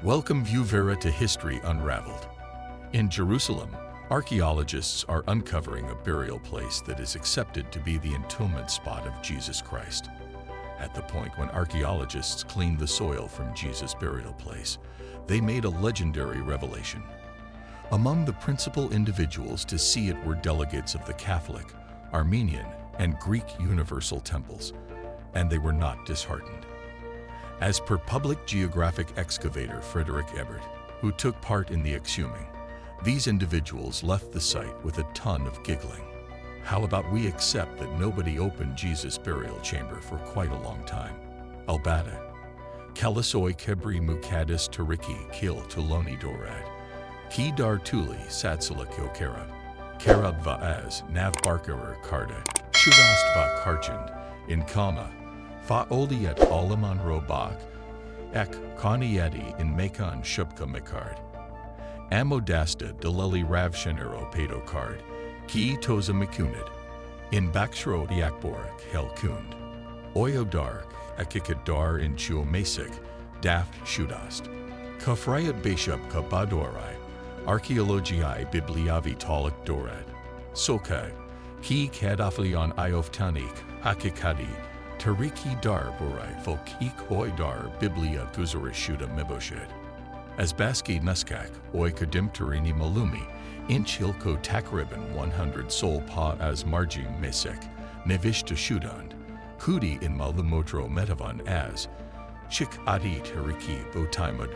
Welcome viewvera to History Unraveled. In Jerusalem, archaeologists are uncovering a burial place that is accepted to be the entombment spot of Jesus Christ. At the point when archaeologists cleaned the soil from Jesus' burial place, they made a legendary revelation. Among the principal individuals to see it were delegates of the Catholic, Armenian, and Greek Universal temples, and they were not disheartened. As per Public Geographic excavator Frederic Ebert, who took part in the exhuming, these individuals left the site with a ton of giggling. How about we accept that nobody opened Jesus' burial chamber for quite a long time? Albatta. Kalisoi Kebri Mukaddas Tariki Kil Tūlonī Dorad. Ki Dar Tūli Sadzalahō Karab Vaaz Nav Barqaror Karda. Shudaaast Va ҳарчанд in ҳама. Faoliet Alaman Robak. Ek Kanieti in Makon Shubka Mikard. Amodasta Deleli Ravshenero Pedo Card. Ki Toza Mikunid. In Bakshro Diakborik Hel Kund. Oyodark Akikadar in Исои Масеҳ. Daft Шудааст. Kafrayat Bishop Kabadorai. Archaeologiai Bibliavi Talak Dorad. Sokai. Ki Kadaflion Ioftanik Hakikadi. Tariki Dar Borai Volkik Hoi Dar Biblia Guzarishuda Miboshed. As Baski Nuskak, Oi Kadimtarini Malumi, Inchilko Takriban 100 Sol Pa as Marjim Mesek, Nevishta Shudand, Kudi in Malumotro Metavan as, Chik Adi Tariki Botaimud,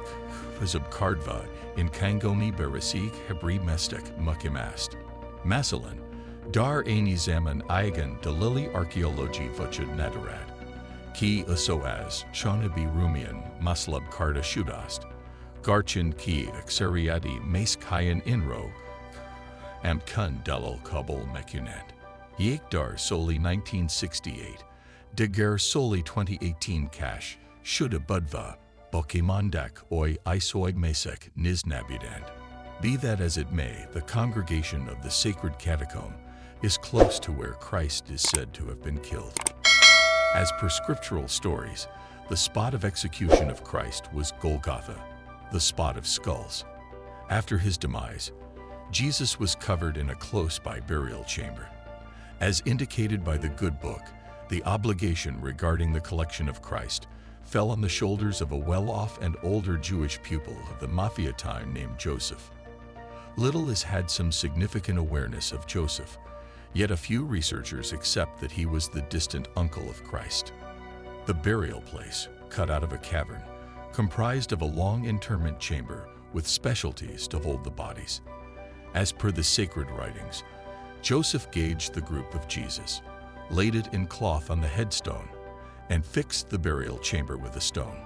Fazab Kardva, in Kangoni Beresik Hebri Mestek Mukimast. Masalan, Dar Ani Zaman Iagan Dalili Archaeology Vuchad Nadarad. Ki Asoaz, Shanabi Rumian, Maslab Karda Shudaaст. Garchin Ki Exeriadi Mace Kayan Inro. Amkun Dalal Kabul Mekunand. Yekdar Soli 1968. Degar Soli 2018 Cash. Shuda Budva. Bokimandak Oi Исои Масеҳ Niznabudand. Be that as it may, the congregation of the Sacred Catacomb is close to where Christ is said to have been killed. As per scriptural stories, the spot of execution of Christ was Golgotha, the spot of skulls. After his demise, Jesus was covered in a close-by burial chamber. As indicated by the Good Book, the obligation regarding the collection of Christ fell on the shoulders of a well-off and older Jewish pupil of the Mafia time named Joseph. Little has had some significant awareness of Joseph, yet a few researchers accept that he was the distant uncle of Christ. The burial place, cut out of a cavern, comprised of a long interment chamber with specialties to hold the bodies. As per the sacred writings, Joseph gauged the group of Jesus, laid it in cloth on the headstone, and fixed the burial chamber with a stone.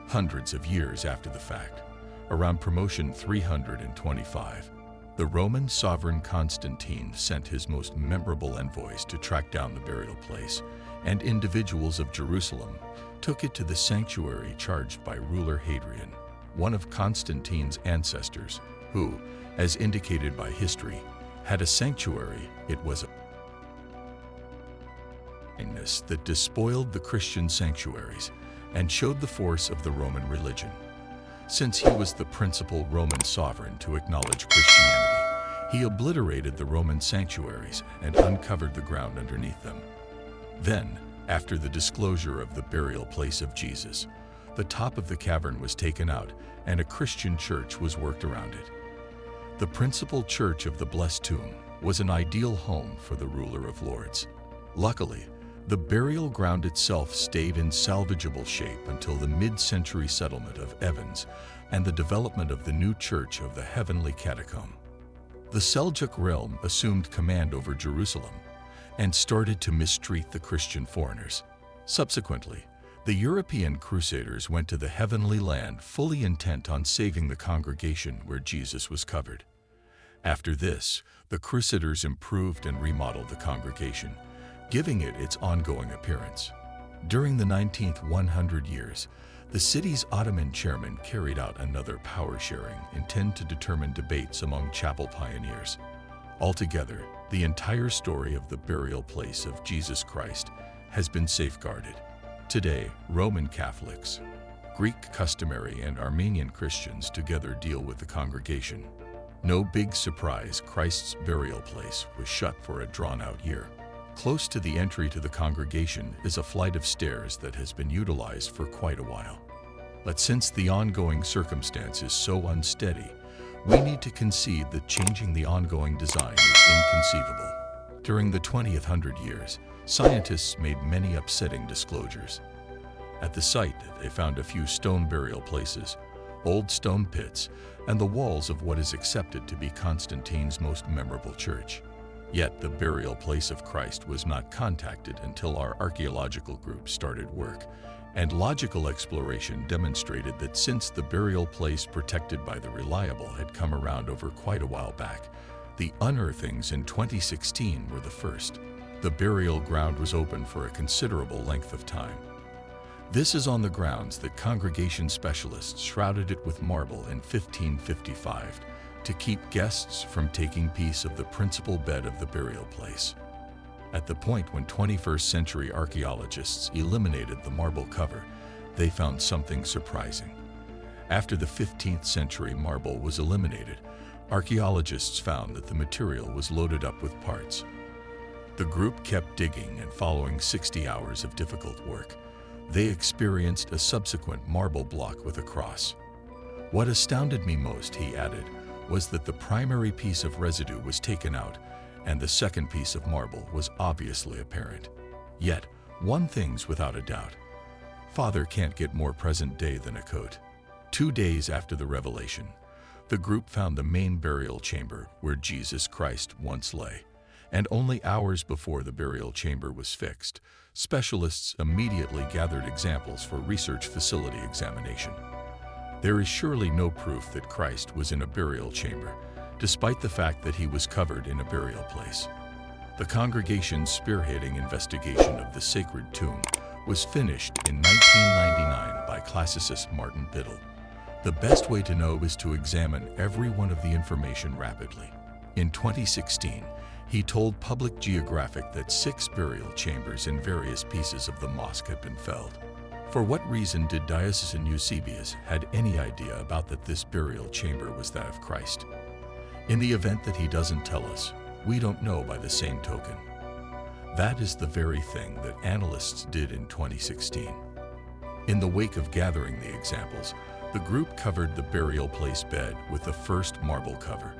Hundreds of years after the fact, around promotion 325, the Roman sovereign Constantine sent his most memorable envoys to track down the burial place, and individuals of Jerusalem took it to the sanctuary charged by ruler Hadrian, one of Constantine's ancestors, who, as indicated by history, had a sanctuary. It was a kindness that despoiled the Christian sanctuaries and showed the force of the Roman religion. Since he was the principal Roman sovereign to acknowledge Christianity, he obliterated the Roman sanctuaries and uncovered the ground underneath them. Then, after the disclosure of the burial place of Jesus, the top of the cavern was taken out and a Christian church was worked around it. The principal church of the Blessed Tomb was an ideal home for the ruler of lords. Luckily, the burial ground itself stayed in salvageable shape until the mid-century settlement of Evans and the development of the new church of the Heavenly Catacomb. The Seljuk realm assumed command over Jerusalem and started to mistreat the Christian foreigners. Subsequently, the European crusaders went to the Heavenly Land fully intent on saving the congregation where Jesus was covered. After this, the crusaders improved and remodeled the congregation, giving it its ongoing appearance. During the 19th 100 years, the city's Ottoman chairman carried out another power sharing intended to determine debates among chapel pioneers. Altogether, the entire story of the burial place of Jesus Christ has been safeguarded. Today, Roman Catholics, Greek customary and Armenian Christians together deal with the congregation. No big surprise, Christ's burial place was shut for a drawn-out year. Close to the entry to the congregation is a flight of stairs that has been utilized for quite a while. But since the ongoing circumstance is so unsteady, we need to concede that changing the ongoing design is inconceivable. During the 20th years, scientists made many upsetting disclosures. At the site, they found a few stone burial places, old stone pits, and the walls of what is accepted to be Constantine's most memorable church. Yet the burial place of Christ was not contacted until our archaeological group started work, and logical exploration demonstrated that since the burial place protected by the Reliable had come around over quite a while back, the unearthings in 2016 were the first. The burial ground was open for a considerable length of time. This is on the grounds that congregation specialists shrouded it with marble in 1555 to keep guests from taking piece of the principal bed of the burial place. At the point when 21st century archaeologists eliminated the marble cover, they found something surprising. After the 15th century marble was eliminated, archaeologists found that the material was loaded up with parts. The group kept digging, and following 60 hours of difficult work, they experienced a subsequent marble block with a cross. What astounded me most, he added, was that the primary piece of residue was taken out, and the second piece of marble was obviously apparent. Yet, one thing's without a doubt. Father can't get more present day than a coat. 2 days after the revelation, the group found the main burial chamber where Jesus Christ once lay, and only hours before the burial chamber was fixed, specialists immediately gathered examples for research facility examination. There is surely no proof that Christ was in a burial chamber, despite the fact that he was covered in a burial place. The congregation's spearheading investigation of the sacred tomb was finished in 1999 by classicist Martin Biddle. The best way to know is to examine every one of the information rapidly. In 2016, he told Public Geographic that 6 burial chambers in various pieces of the mosque had been felled. For what reason did Diocesan Eusebius had any idea about that this burial chamber was that of Christ? In the event that he doesn't tell us, we don't know by the same token. That is the very thing that analysts did in 2016. In the wake of gathering the examples, the group covered the burial place bed with the first marble cover.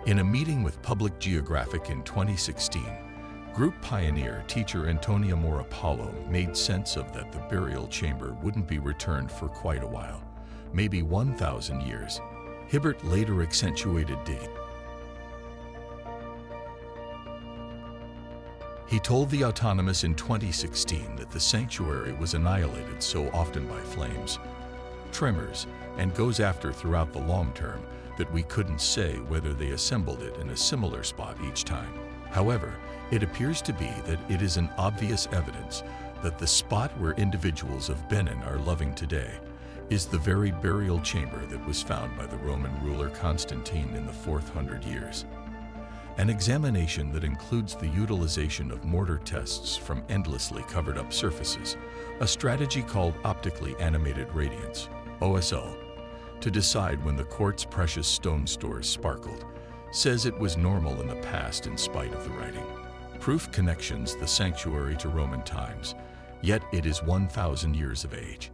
In a meeting with Public Geographic in 2016, group pioneer teacher Antonia Mora Paulo made sense of that the burial chamber wouldn't be returned for quite a while, maybe 1,000 years. Ebert later accentuated digging. He told The Autonomous in 2016 that the sanctuary was annihilated so often by flames, tremors, and goes after throughout the long term that we couldn't say whether they assembled it in a similar spot each time. However, it appears to be that it is an obvious evidence that the spot where individuals of Benin are loving today is the very burial chamber that was found by the Roman ruler Constantine in the 400 years. An examination that includes the utilization of mortar tests from endlessly covered up surfaces, a strategy called optically animated radiance, OSL, to decide when the quartz precious stone stores sparkled, says it was normal in the past in spite of the writing. Proof connections the sanctuary to Roman times, yet it is 1,000 years of age.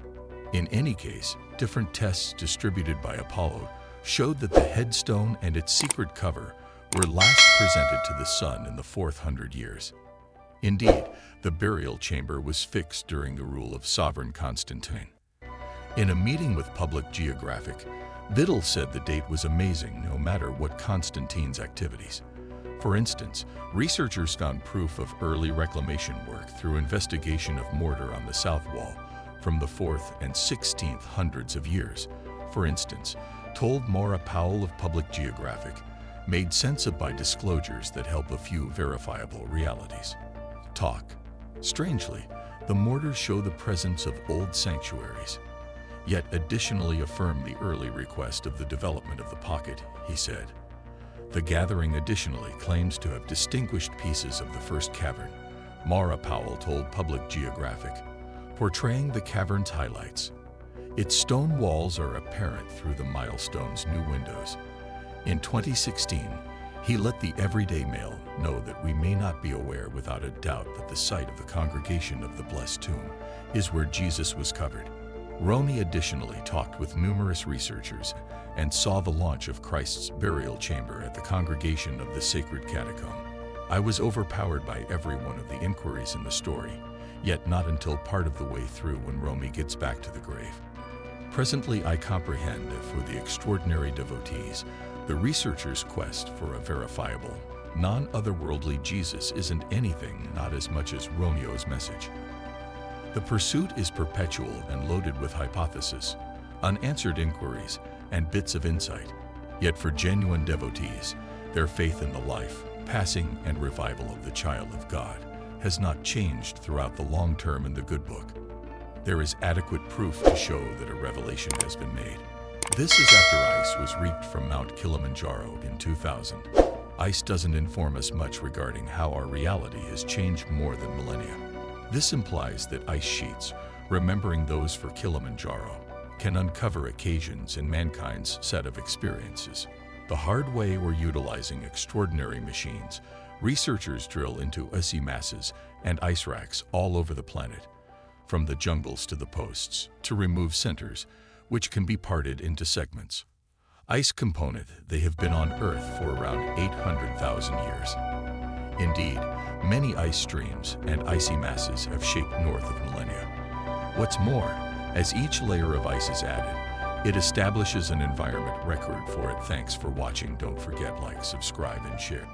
In any case, different tests distributed by Apollo showed that the headstone and its secret cover were last presented to the sun in the 400 years. Indeed, the burial chamber was fixed during the rule of sovereign Constantine. In a meeting with Public Geographic, Biddle said the date was amazing no matter what Constantine's activities. For instance, researchers found proof of early reclamation work through investigation of mortar on the south wall from the 4th and 16th hundreds of years. For instance, told Maura Powell of Public Geographic, made sense of by disclosures that help a few verifiable realities. Talk. Strangely, the mortars show the presence of old sanctuaries, yet additionally affirm the early request of the development of the pocket, he said. The gathering additionally claims to have distinguished pieces of the first cavern, Maura Powell told Public Geographic, portraying the cavern's highlights. Its stone walls are apparent through the milestone's new windows. In 2016, he let the everyday male know that we may not be aware without a doubt that the site of the Congregation of the Blessed Tomb is where Jesus was covered. Romy additionally talked with numerous researchers and saw the launch of Christ's burial chamber at the Congregation of the Sacred Catacomb. I was overpowered by every one of the inquiries in the story, yet not until part of the way through when Romy gets back to the grave. Presently, I comprehend that for the extraordinary devotees, the researchers' quest for a verifiable, non-otherworldly Jesus isn't anything, not as much as Romeo's message. The pursuit is perpetual and loaded with hypotheses, unanswered inquiries, and bits of insight. Yet for genuine devotees, their faith in the life, passing, and revival of the child of God has not changed throughout the long term in the good book. There is adequate proof to show that a revelation has been made. This is after ice was reaped from Mount Kilimanjaro in 2000. Ice doesn't inform us much regarding how our reality has changed more than millennia. This implies that ice sheets, remembering those for Kilimanjaro, can uncover occasions in mankind's set of experiences. The hard way we're utilizing extraordinary machines, researchers drill into Исои Masses and ice racks all over the planet, from the jungles to the posts, to remove centers, which can be parted into segments. Ice component, they have been on Earth for around 800,000 years. Indeed, many ice streams and Исои Masses have shaped north of millennia. What's more, as each layer of ice is added, it establishes an environment record for it. Thanks for watching. Don't forget, like, subscribe, and share.